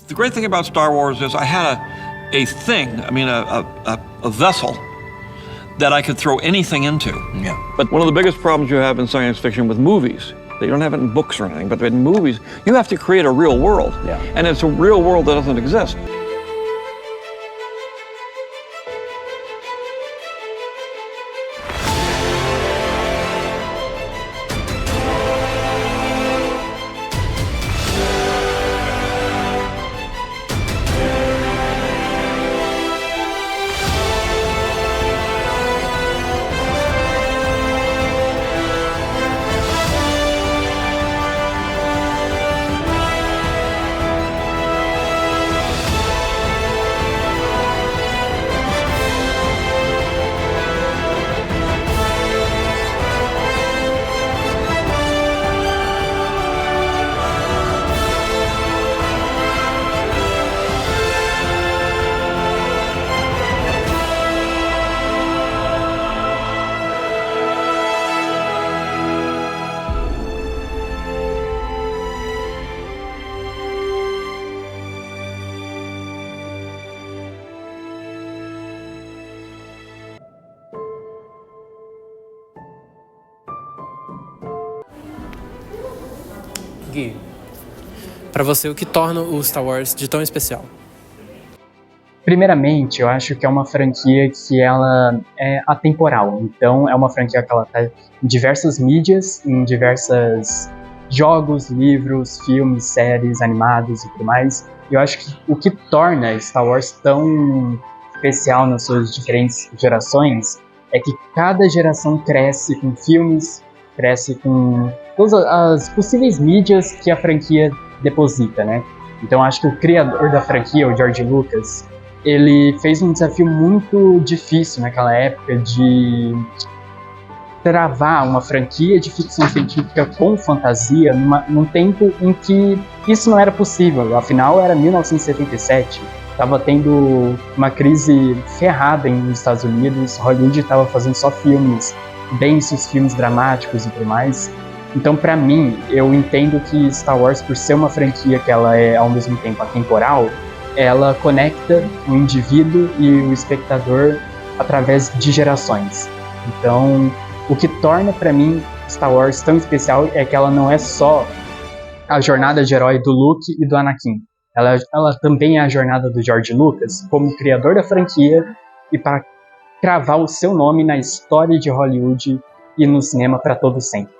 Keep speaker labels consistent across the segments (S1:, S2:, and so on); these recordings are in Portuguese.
S1: The great thing about Star Wars is I had a vessel that I could throw anything into.
S2: Yeah.
S1: But one of the biggest problems you have in science fiction with movies, they don't have it in books or anything, but in movies, you have to create a real world.
S2: Yeah.
S1: And it's a real world that doesn't exist.
S3: Gui, pra você, o que torna o Star Wars de tão especial?
S4: Primeiramente, eu acho que é uma franquia que ela é atemporal. Então, é uma franquia que ela tá em diversas mídias, em diversos jogos, livros, filmes, séries, animados e tudo mais. E eu acho que o que torna Star Wars tão especial nas suas diferentes gerações é que cada geração cresce com filmes, cresce com todas as possíveis mídias que a franquia deposita, né? Então acho que o criador da franquia, o George Lucas, ele fez um desafio muito difícil naquela época de travar uma franquia de ficção científica com fantasia num tempo em que isso não era possível. Afinal, era 1977, estava tendo uma crise ferrada nos Estados Unidos, Hollywood estava fazendo só filmes densos, filmes dramáticos e tudo mais. Então, para mim, eu entendo que Star Wars, por ser uma franquia que ela é, ao mesmo tempo, atemporal, ela conecta o indivíduo e o espectador através de gerações. Então, o que torna, para mim, Star Wars tão especial é que ela não é só a jornada de herói do Luke e do Anakin. Ela também é a jornada do George Lucas, como criador da franquia, e para cravar o seu nome na história de Hollywood e no cinema para todo sempre.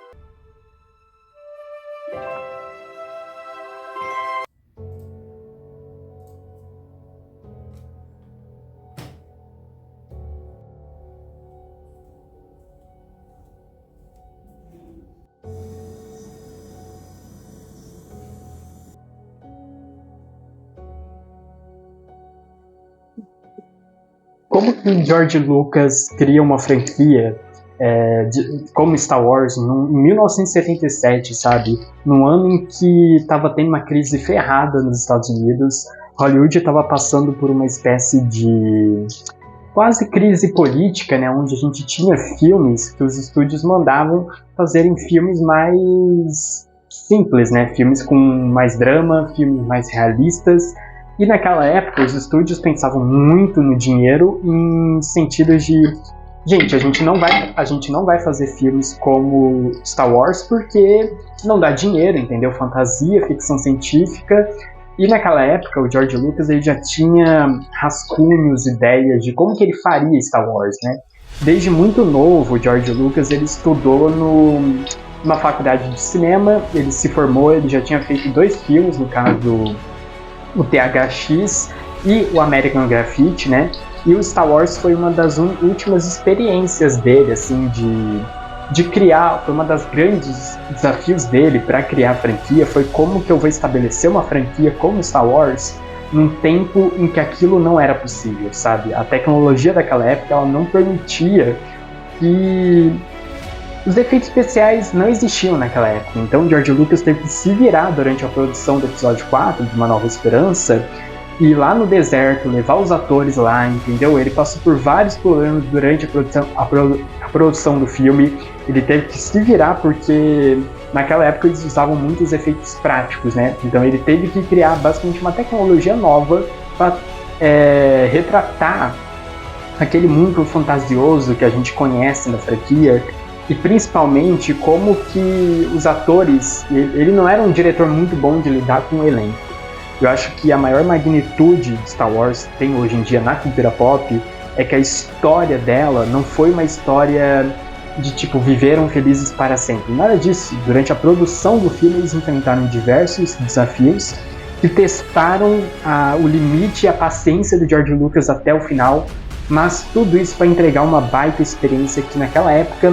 S4: Como que o George Lucas cria uma franquia como Star Wars em 1977, sabe? Num ano em que estava tendo uma crise ferrada nos Estados Unidos, Hollywood estava passando por uma espécie de quase crise política, né? Onde a gente tinha filmes que os estúdios mandavam fazerem filmes mais simples, né? Filmes com mais drama, filmes mais realistas. E naquela época, os estúdios pensavam muito no dinheiro em sentidos de... Gente, a gente não vai fazer filmes como Star Wars porque não dá dinheiro, entendeu? Fantasia, ficção científica. E naquela época, o George Lucas ele já tinha rascunhos, ideias de como que ele faria Star Wars, né? Desde muito novo, o George Lucas ele estudou numa faculdade de cinema, ele se formou, ele já tinha feito 2 filmes, no caso o THX e o American Graffiti, né? E o Star Wars foi uma das últimas experiências dele, assim, de criar, foi uma das grandes desafios dele para criar a franquia, foi como que eu vou estabelecer uma franquia como Star Wars num tempo em que aquilo não era possível, sabe? A tecnologia daquela época, ela não permitia que... Os efeitos especiais não existiam naquela época, então George Lucas teve que se virar durante a produção do episódio 4 de Uma Nova Esperança, ir lá no deserto, levar os atores lá, entendeu? Ele passou por vários problemas durante a produção do filme, ele teve que se virar porque naquela época eles usavam muitos efeitos práticos, né? Então ele teve que criar basicamente uma tecnologia nova para retratar aquele mundo fantasioso que a gente conhece na franquia, e principalmente como que os atores, ele não era um diretor muito bom de lidar com o elenco. Eu acho que a maior magnitude de Star Wars tem hoje em dia na cultura pop é que a história dela não foi uma história de tipo, viveram felizes para sempre. Nada disso. Durante a produção do filme eles enfrentaram diversos desafios que testaram o limite e a paciência do George Lucas até o final, mas tudo isso para entregar uma baita experiência que naquela época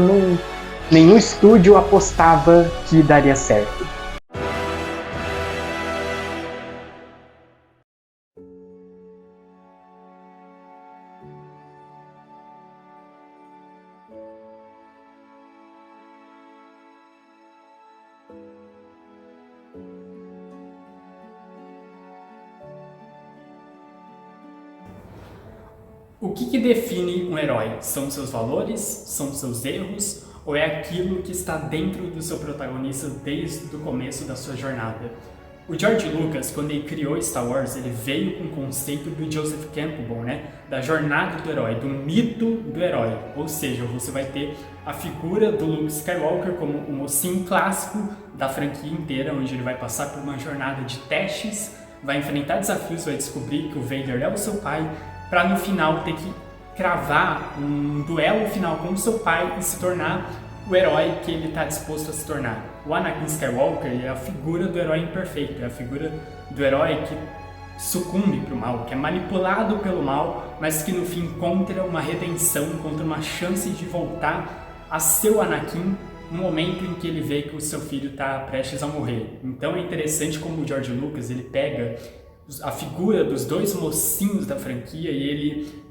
S4: nenhum estúdio apostava que daria certo.
S2: O que define um herói? São seus valores? São seus erros? Ou é aquilo que está dentro do seu protagonista desde o começo da sua jornada? O George Lucas, quando ele criou Star Wars, ele veio com o conceito do Joseph Campbell, né? Da jornada do herói, do mito do herói. Ou seja, você vai ter a figura do Luke Skywalker como o mocinho clássico da franquia inteira, onde ele vai passar por uma jornada de testes, vai enfrentar desafios, vai descobrir que o Vader é o seu pai, para no final ter que cravar um duelo final com o seu pai e se tornar o herói que ele está disposto a se tornar. O Anakin Skywalker é a figura do herói imperfeito, é a figura do herói que sucumbe para o mal, que é manipulado pelo mal, mas que no fim encontra uma redenção, encontra uma chance de voltar a ser o Anakin no momento em que ele vê que o seu filho está prestes a morrer. Então é interessante como o George Lucas ele pega a figura dos dois mocinhos da franquia e ele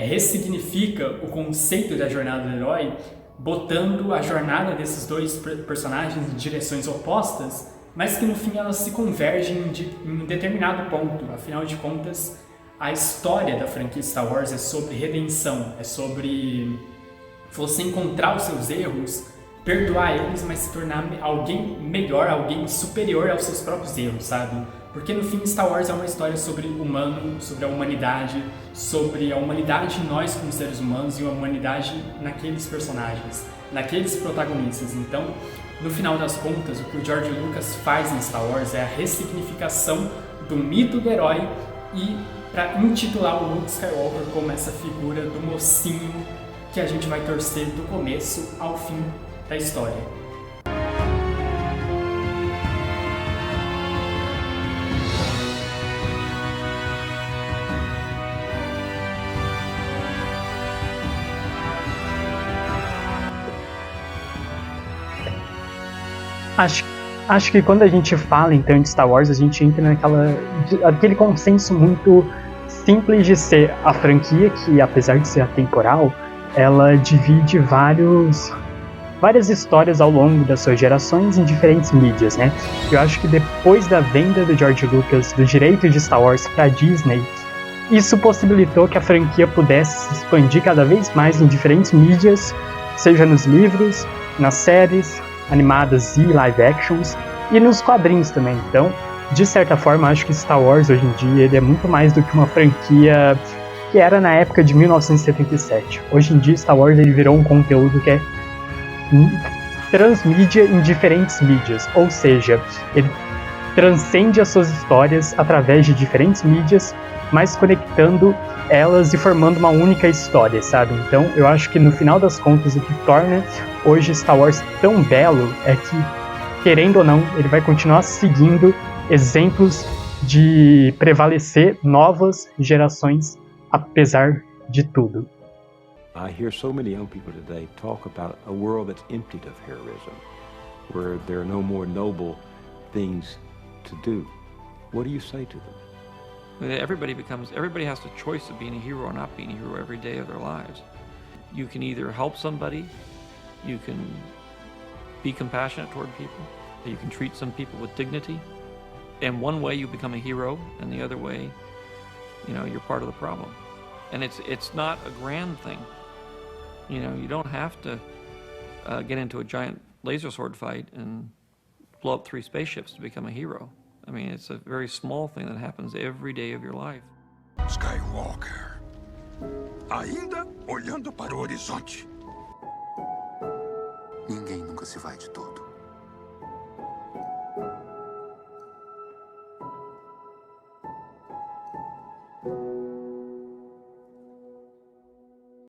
S2: ressignifica o conceito da jornada do herói, botando a jornada desses dois personagens em direções opostas, mas que no fim elas se convergem em um determinado ponto. Afinal de contas, a história da franquia Star Wars é sobre redenção, é sobre você encontrar os seus erros, perdoar eles, mas se tornar alguém melhor, alguém superior aos seus próprios erros, sabe? Porque no fim Star Wars é uma história sobre o humano, sobre a humanidade em nós como seres humanos e a humanidade naqueles personagens, naqueles protagonistas. Então, no final das contas, o que o George Lucas faz em Star Wars é a ressignificação do mito do herói e para intitular o Luke Skywalker como essa figura do mocinho que a gente vai torcer do começo ao fim da história.
S4: Acho que quando a gente fala então de Star Wars, a gente entra aquele consenso muito simples de ser a franquia que, apesar de ser atemporal, ela divide várias histórias ao longo das suas gerações em diferentes mídias, né? Eu acho que depois da venda do George Lucas do direito de Star Wars para Disney, isso possibilitou que a franquia pudesse se expandir cada vez mais em diferentes mídias, seja nos livros, nas séries animadas e live actions, e nos quadrinhos também. Então, de certa forma, acho que Star Wars hoje em dia ele é muito mais do que uma franquia que era na época de 1977. Hoje em dia, Star Wars ele virou um conteúdo que é transmídia em diferentes mídias, ou seja, ele transcende as suas histórias através de diferentes mídias, mas conectando elas e formando uma única história, sabe? Então, eu acho que no final das contas, o que torna hoje Star Wars tão belo é que, querendo ou não, ele vai continuar seguindo exemplos de prevalecer novas gerações, apesar de tudo.
S5: I hear so many young people today talk about a world that's emptied of heroism, where there are no more noble things to do. What do you say to them?
S1: Everybody has the choice of being a hero or not being a hero every day of their lives. You can either help somebody, you can be compassionate toward people, you can treat some people with dignity. And one way you become a hero, and the other way, you're part of the problem. And it's not a grand thing. You don't have to get into a giant laser sword fight and blow up 3 spaceships to become a hero. I mean, it's a very small thing that happens every day of your life.
S6: Skywalker, ainda olhando para o horizonte. Ninguém nunca se vai de todo.